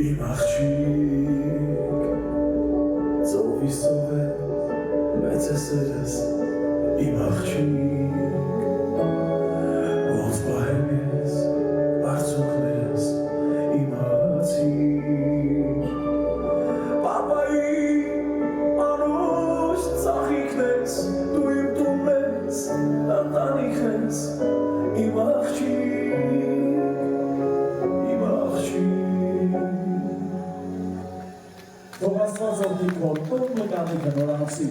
Իմ աղջիկ, ծովի սով է, մեծ է սերս, իմ աղջիկ, ոնց պահեմ ես, արցունքներս, իմացիր, պապայի անուշ ծաղիքն ես, դու իմ տունն ես, ընտանիքն ես, իմ աղջիկ, Թող Աստված օգնի քո տունն ու տանիքը նորանոցի։